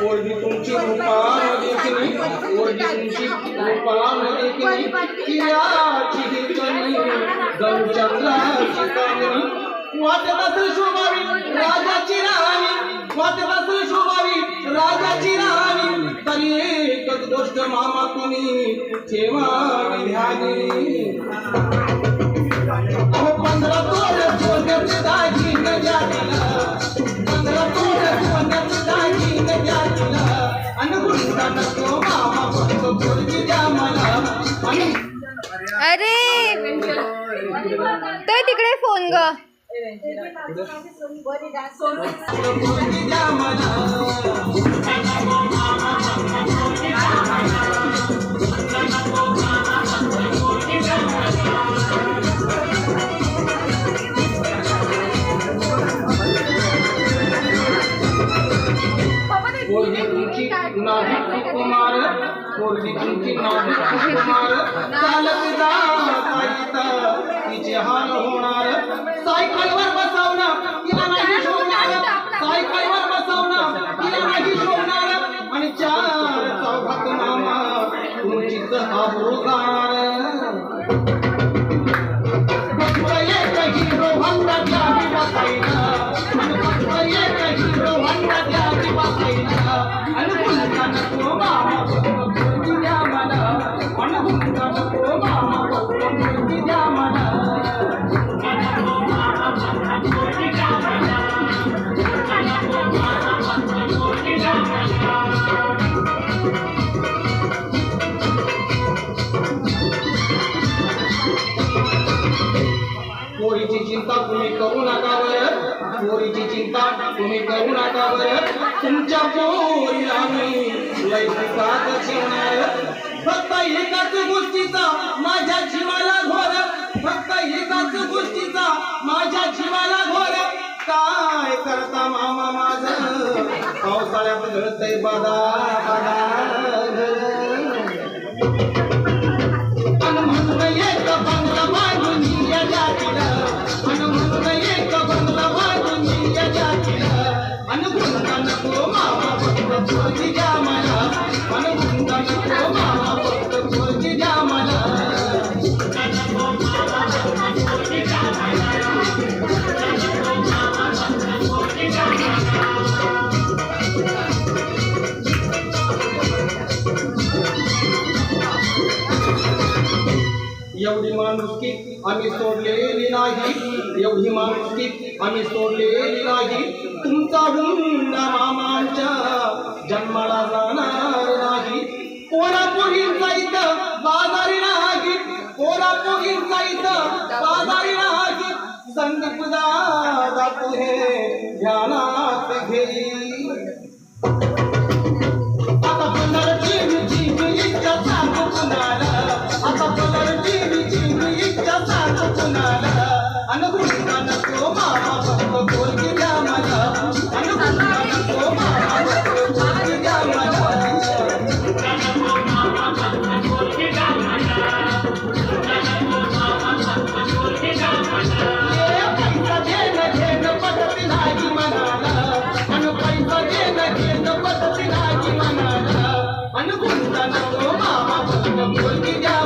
पोरगी तुमची रूपान देखणी पोरगी तुमची रूपान देखणी कियाची हितणी गौचंद्राची कामणी वाटत असेल शोभावी राजाची राणी वाटत असेल शोभावी राजाची राणी तरी एकच गोष्ट मामा तुम्ही ठेवावी ध्यानी अहो 15 तोळे सोन्याची दागिने द्या तिला 15 तोळे सोन्याची दागिने द्या तिला आणि गुंडा नको मामा फक्त पोरगी द्या मला आणि अरे तो तिकडे फोन ग पोरगी द्या मला पोरगी तुमची नाही कुमार पोरगी तुमची नाही कुमार चालत जा तिचे हाल होणार सायकलवर बसवणं तिला नाही शोभणार सायकलवर बसवणं तिला नाही शोभणार आणि 4 चौघात मामा तुमचीच आबरू जाणार फक्त एक हिरो होंडा द्यावी बसायला फक्त एक हिरो होंडा द्यावी बसायला आणि गुंडा नको मामा पोरगी द्या मला आणि गुंडा नको मामा पोरगी द्या मला पोरीची चिंता तुम्ही करू नका बर पोरीची चिंता तुम्ही करू नका बर तुमच्या पोरीला मी लय सुखात ठेवणार फक्त एकाच गोष्टीचा माझ्या जीवाला घोर फक्त एकाच गोष्टीचा माझ्या जीवाला घोर काय करता मामा माझं पावसाळ्यात गळतय बदा बदा म्हणून एक बंगला बांधून या जातीला म्हणून एक बंगला बांधून या जातीला आणि गुंडा नको मामा फक्त पोरगी द्या मला आणि गुंडा नको मामा फक्त पोरगी द्या मला एवढी माणुसकी आम्ही सोडलेली नाही एवढी माणुसकी आम्ही सोडलेली नाही तुमचा हुंडा मामांच्या जन्माला जाणार नाही पोरापोरींचा इथं बाजारी नाही पोरापोरींचा इथं बाजारी नाही संदीप दादा तुहे ध्यानात घेई आता पंधरची इच्छा सांगू कुणाला आता पंधरची इच्छा सांगू कुणाला आणि गुंडा नको मामा फक्त पोरगी द्या मला आणि गुंडा नको मामा फक्त पोरगी द्या मला पैसा घेणं पद्धती नाही म्हणाला आणि पैसा घेणं पद्धती नाही म्हणाला आणि गुंडा नको मामा फक्त पोरगी द्या